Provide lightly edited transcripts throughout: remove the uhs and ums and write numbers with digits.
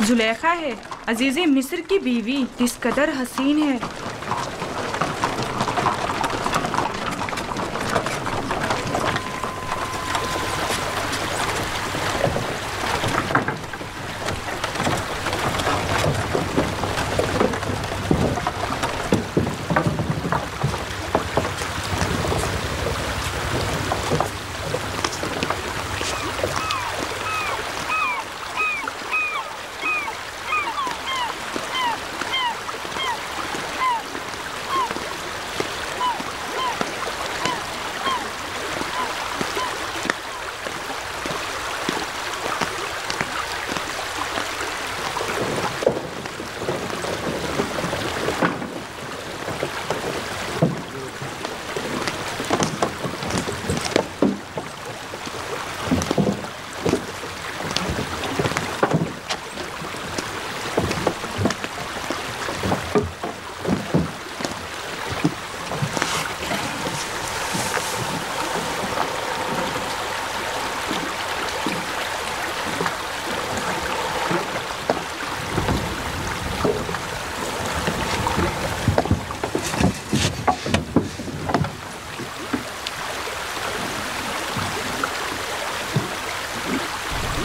जुलेखा है, अजीज़े मिस्र की बीवी, किस कदर हसीन है।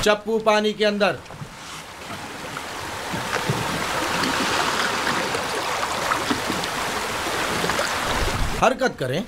चप्पू पानी के अंदर। हरकत करें।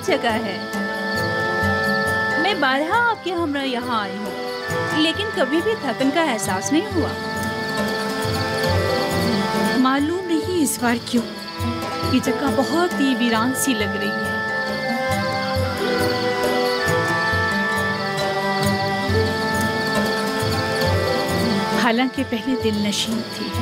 जगह है। मैं बारहा आपके हमरा यहाँ आई हूँ, लेकिन कभी भी थकन का एहसास नहीं हुआ। मालूम नहीं इस बार क्यों, ये जगह बहुत ही वीरान सी लग रही है। हालांकि पहले दिल नशीन थी।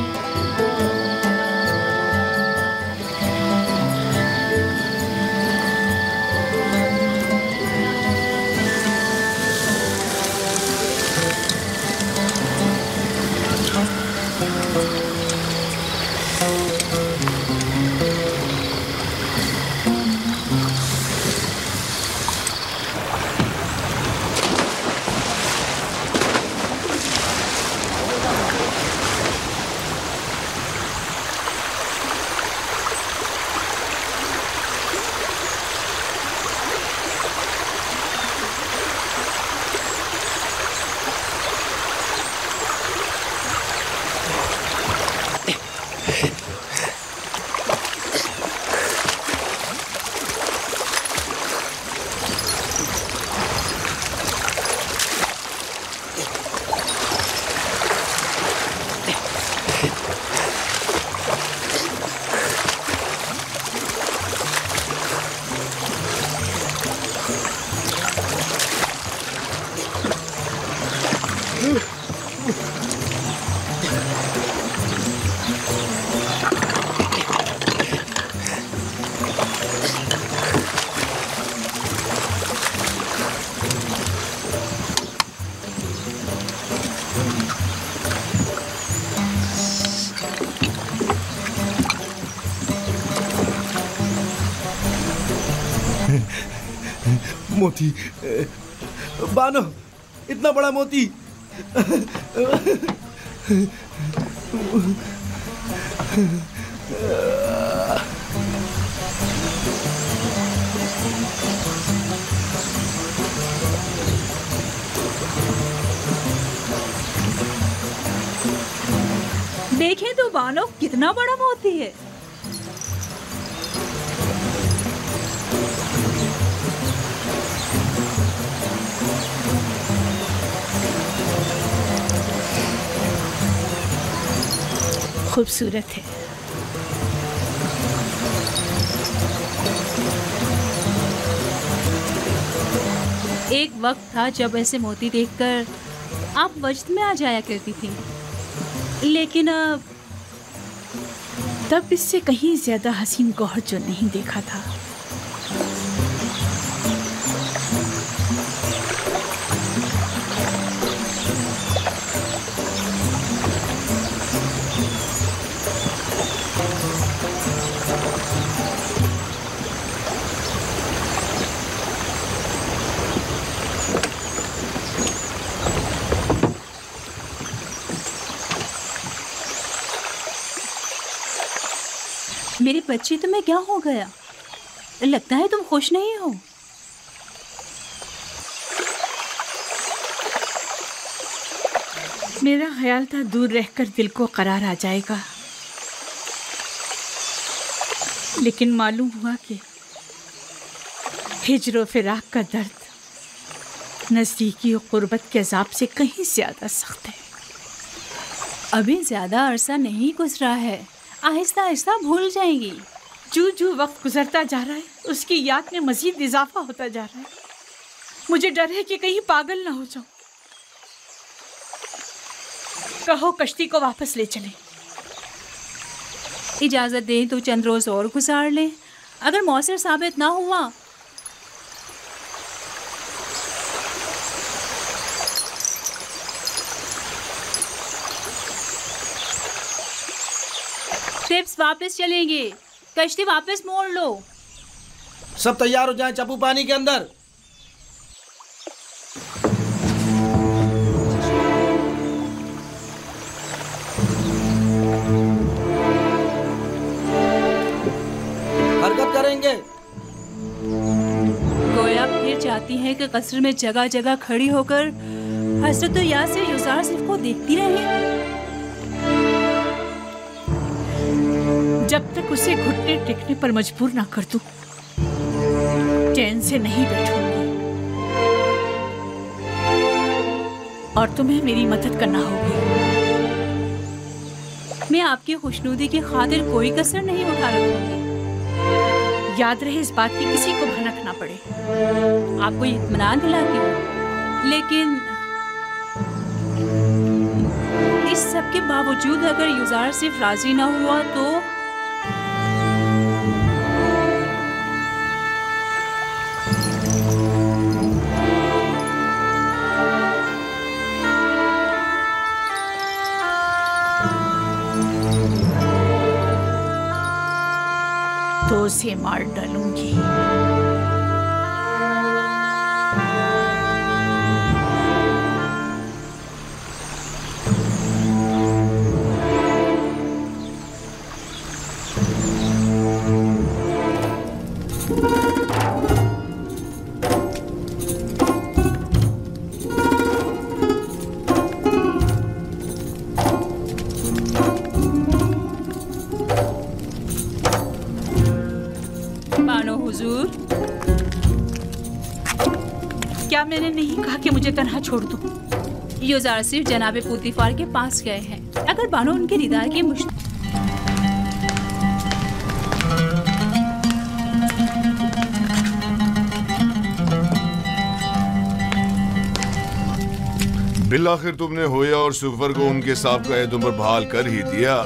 मोती, बानो, इतना बड़ा मोती। देखें तो बानो, कितना बड़ा मोती है। खूबसूरत है। एक वक्त था जब ऐसे मोती देखकर आप वजद में आ जाया करती थी, लेकिन अब तब इससे कहीं ज्यादा हसीन गौहर जो नहीं देखा था। मेरी बच्ची, तुम्हें क्या हो गया? लगता है तुम खुश नहीं हो। मेरा ख्याल था दूर रहकर दिल को करार आ जाएगा, लेकिन मालूम हुआ कि हिज्र फिराक का दर्द नज़दीकी और क़ुर्बत के अज़ाब से कहीं ज़्यादा सख्त है। अभी ज़्यादा अरसा नहीं गुजरा है, आहिस्ता आहिस्ता भूल जाएंगी। जो वक्त गुजरता जा रहा है उसकी याद में मज़ीद इजाफा होता जा रहा है। मुझे डर है कि कहीं पागल ना हो जाऊं। कहो कश्ती को वापस ले चलें। इजाज़त दें तो चंद रोज़ और गुजार लें। अगर मौसर साबित ना हुआ टिप्स वापस चलेंगे। कश्ती वापस मोड़ लो। सब तैयार हो जाएं, चप्पू पानी के अंदर। हरकत करेंगे। गोया फिर चाहती है कि कस्र में जगह जगह खड़ी होकर हजरत यासिर युज़ार सिर्फ को देखती रहे। जब तक उसे घुटने टेकने पर मजबूर ना कर दूं, चैन से नहीं बैठूंगी। और तुम्हें मेरी मदद करना होगी। मैं आपकी खुशनुदी की खातिर कोई कसर नहीं उठा रखूंगी। याद रहे इस बात की किसी को भनक ना पड़े। आपको इत्मीनान दिलाती हूँ, लेकिन इस सब के बावजूद अगर युज़ार सिर्फ राजी ना हुआ तो उसे मार डालूंगी। क्या मैंने नहीं कहा कि मुझे तन्हा छोड़ दो? युज़ार सिर्फ जनाबे पुतिफार के पास गए हैं। अगर बानो उनके दीदार की बिलाखिर तुमने होया और सुफर को उनके साबिक़ा एहदों पर बहाल कर ही दिया।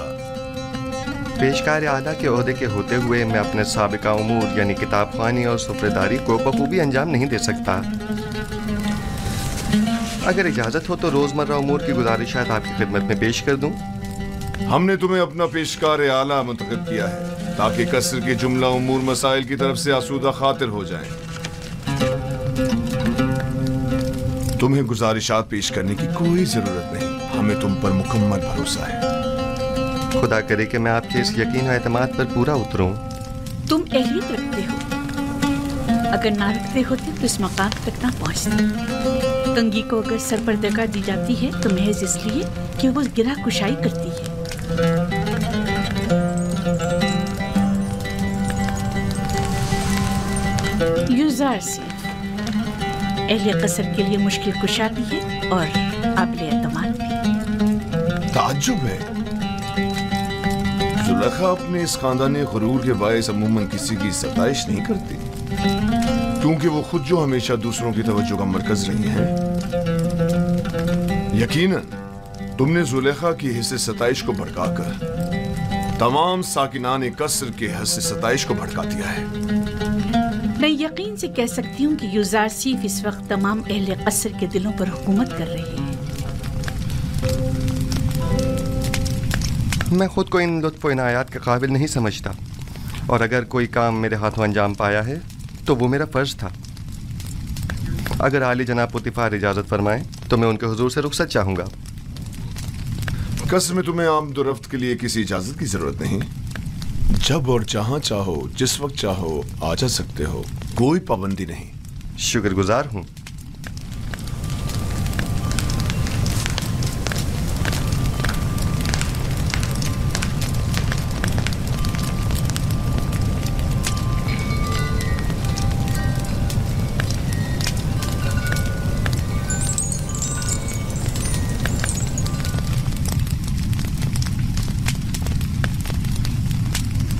पेशकार आला के ओहदे के होते हुए मैं अपने साबिका उमूर यानी किताबखानी और सुफरेदारी को बखूबी अंजाम नहीं दे सकता। अगर इजाज़त हो तो रोज़मर्रा उमूर की गुजारिशात आपकी खिदमत में पेश कर दूं। हमने तुम्हें अपना पेशकार आला मुंतखब किया है ताकि कसर के जुमला उमूर मसाइल की तरफ से आसूदा खातिर हो जाएं। तुम्हें गुजारिशात पेश करने की कोई जरूरत नहीं। हमें तुम पर मुकम्मल भरोसा है। खुदा करे कि मैं आपके इस यकीन और एतमाद पर पूरा उतरूं। तुम अहलियत रखते हो, अगर ना रखते होते तो इस मकाम तक ना पहुंचते। कंगी को अगर सर पर दगा दी जाती है तो महज इसलिए कि वो गिरा कुशाई करती है। यूज़ारसीफ अहले कसर के लिए मुश्किल कुशा भी है और काबिल एतमाद भी। ताज्जुब है, जुलेखा अपने इस खानदानी गुरूर के बायस अमूमन किसी की सताइश नहीं करती, क्योंकि वो खुद जो हमेशा दूसरों की तवज्जो का मरकज रही हैं। यकीनन तुमने जुलेखा की हिस्से सताइश को भड़काकर तमाम साकिनान कसर के हिस्से सताइश को भड़का दिया है। मैं यकीन से कह सकती हूँ कि यूज़ारसीफ इस वक्त तमाम अहले कसर के दिलों पर हुकूमत कर रहे हैं। मैं खुद को इन लुत्फ़ व इनायात के काबिल नहीं समझता, और अगर कोई काम मेरे हाथों अंजाम पाया है तो वो मेरा फ़र्ज़ था। अगर आली जनाब पुतिफार इजाज़त फरमाएं तो मैं उनके हुजूर से रुखसत चाहूँगा। कसर में तुम्हें आमदोरफ्त के लिए किसी इजाज़त की ज़रूरत नहीं। जब और जहां चाहो, जिस वक्त चाहो आ जा सकते हो, कोई पाबंदी नहीं। शुक्रगुजार हूँ।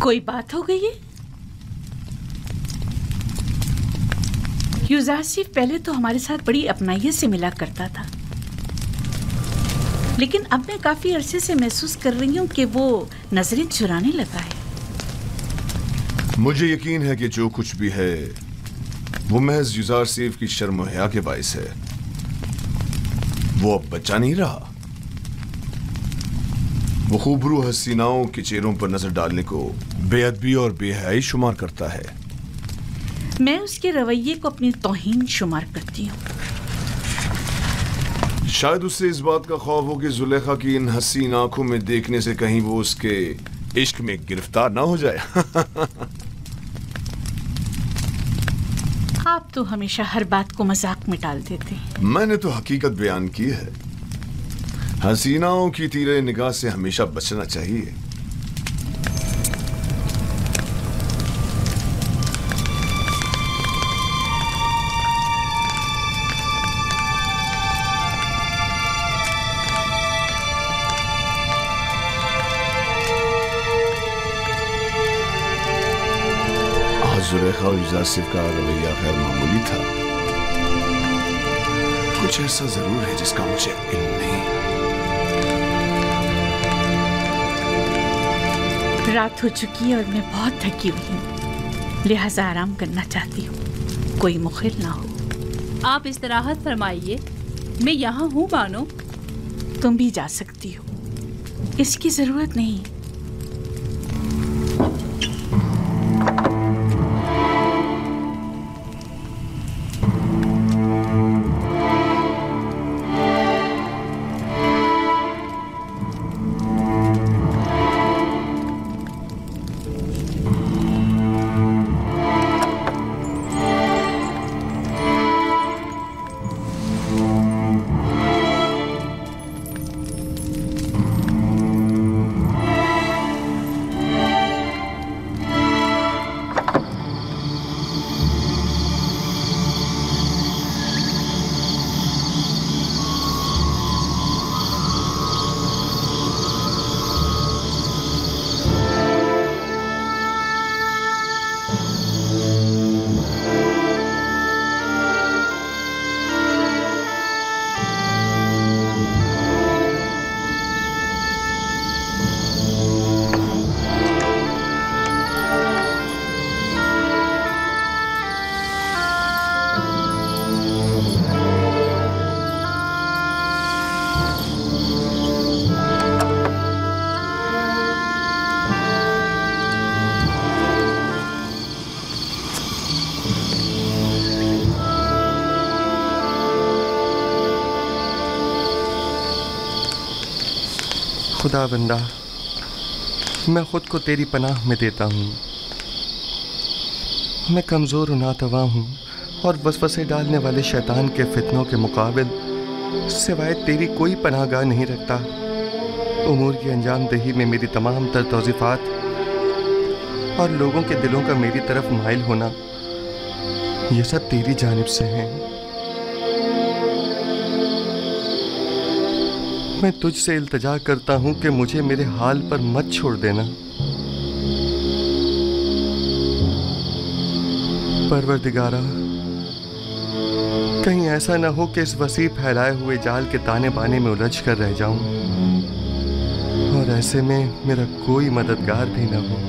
कोई बात हो गई है? यूज़ारसीफ पहले तो हमारे साथ बड़ी अपनाइयत से मिला करता था, लेकिन अब मैं काफी अरसे से महसूस कर रही हूँ कि वो नजरें चुराने लगा है। मुझे यकीन है कि जो कुछ भी है वो महज यूज़ारसीफ की शर्म और हया के बायस है। वो अब बच्चा नहीं रहा। वो खूबरू हसीनाओं के चेहरों पर नजर डालने को बेअदबी और बेहयाई शुमार करता है। मैं उसके रवैये को अपनी तौहीन शुमार करती हूँ। शायद उससे इस बात का खौफ हो कि जुलेखा की इन हसीन आंखों में देखने से कहीं वो उसके इश्क में गिरफ्तार ना हो जाए। आप तो हमेशा हर बात को मजाक में टाल देते हैं। मैंने तो हकीकत बयान की है। हसीनाओं की तीरे निगाह से हमेशा बचना चाहिए। आज जुलेखा और यूज़ारसीफ का रवैया गैर मामूली था। कुछ ऐसा जरूर है जिसका मुझे इल्म नहीं। रात हो चुकी है और मैं बहुत थकी हुई हूँ, लिहाजा आराम करना चाहती हूँ। कोई मुखिल ना हो। आप इस्तराहत फरमाइए, मैं यहाँ हूँ बानो। तुम भी जा सकती हो, इसकी जरूरत नहीं। खुदावंदा, मैं खुद को तेरी पनाह में देता हूँ। मैं कमज़ोर और नातवा हूँ और वसवसे डालने वाले शैतान के फितनों के मुकाबिल सिवाय तेरी कोई पनाहगाह नहीं रखता। उमूर की अंजाम दही में मेरी तमाम तर तौज़ीफ़ात और लोगों के दिलों का मेरी तरफ माइल होना, ये सब तेरी जानिब से हैं। मैं तुझसे इल्तिजा करता हूँ कि मुझे मेरे हाल पर मत छोड़ देना। परवरदिगारा, कहीं ऐसा न हो कि इस वसी फैलाए हुए जाल के ताने बाने में उलझ कर रह जाऊं और ऐसे में मेरा कोई मददगार भी न हो।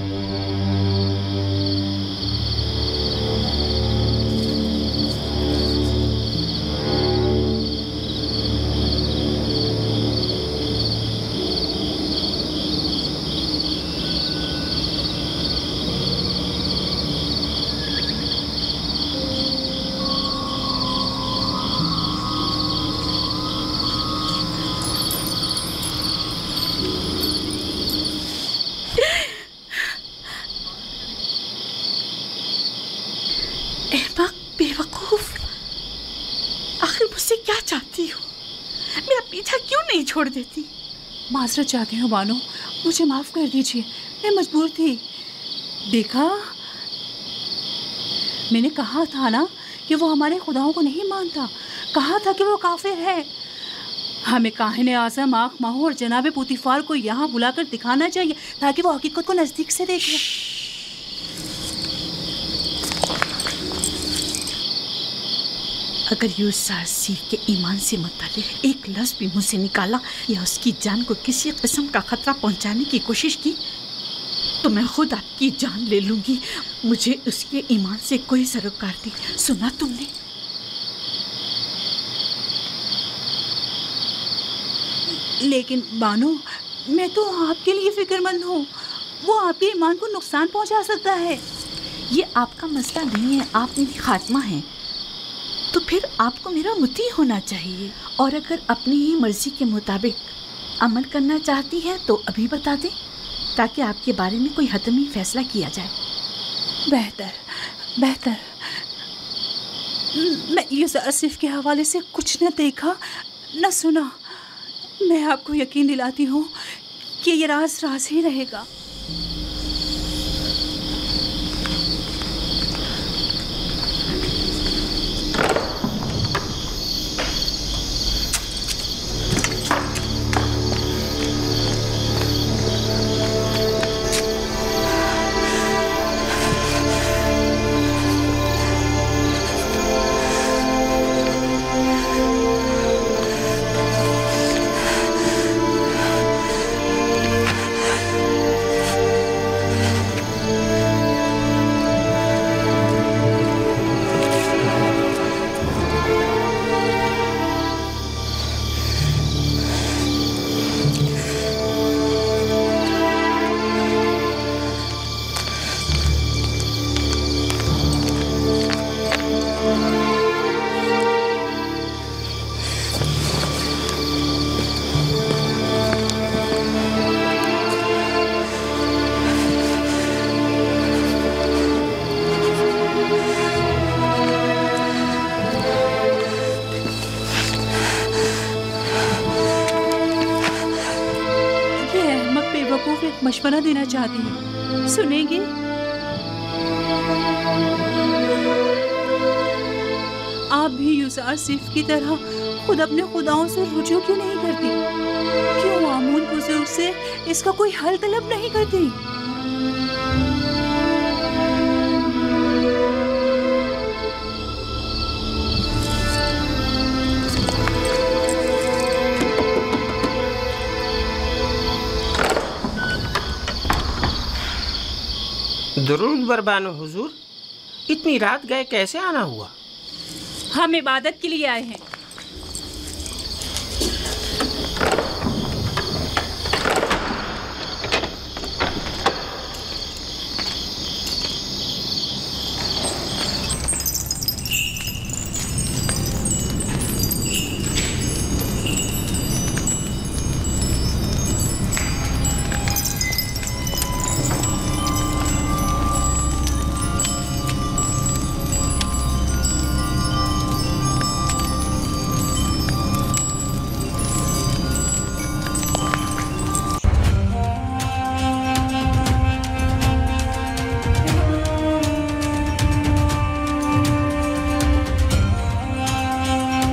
छोड़ देती। माजरत चाहती हूँ बानो, मुझे माफ कर दीजिए, मैं मजबूर थी। देखा, मैंने कहा था ना कि वो हमारे खुदाओं को नहीं मानता, कहा था कि वो काफिर है। हमें काहिने आज़म आँख माहू और जनाबे पुतीफार को यहाँ बुलाकर दिखाना चाहिए ताकि वो हकीकत को नजदीक से देख ले। अगर यूसुफ सीफ के ईमान से मुतालिक एक लफ्ज़ भी मुँह से निकाला या उसकी जान को किसी किस्म का खतरा पहुंचाने की कोशिश की तो मैं खुद आपकी जान ले लूंगी। मुझे उसके ईमान से कोई सरोकार नहीं। सुना तुमने? लेकिन बानो, मैं तो आपके लिए फिक्रमंद हूँ। वो आपके ईमान को नुकसान पहुंचा सकता है। ये आपका मसला नहीं है, आप मेरी खात्मा हैं। तो फिर आपको मेरा मुती होना चाहिए, और अगर अपनी ही मर्जी के मुताबिक अमल करना चाहती हैं तो अभी बता दें ताकि आपके बारे में कोई हतमी फैसला किया जाए। बेहतर बेहतर। मैं यूसुफ आसिफ के हवाले से कुछ न देखा न सुना। मैं आपको यकीन दिलाती हूँ कि ये राज राज ही रहेगा। मशवरा देना चाहती हूँ, सुनेंगे? आप भी यूसुफ आसिफ की तरह खुद अपने खुदाओं से रुजू क्यों नहीं करती? क्यों आमून बुजुर्ग से इसका कोई हल तलब नहीं करती? दुरूद बरबानो हुजूर, इतनी रात गए कैसे आना हुआ? हम इबादत के लिए आए हैं।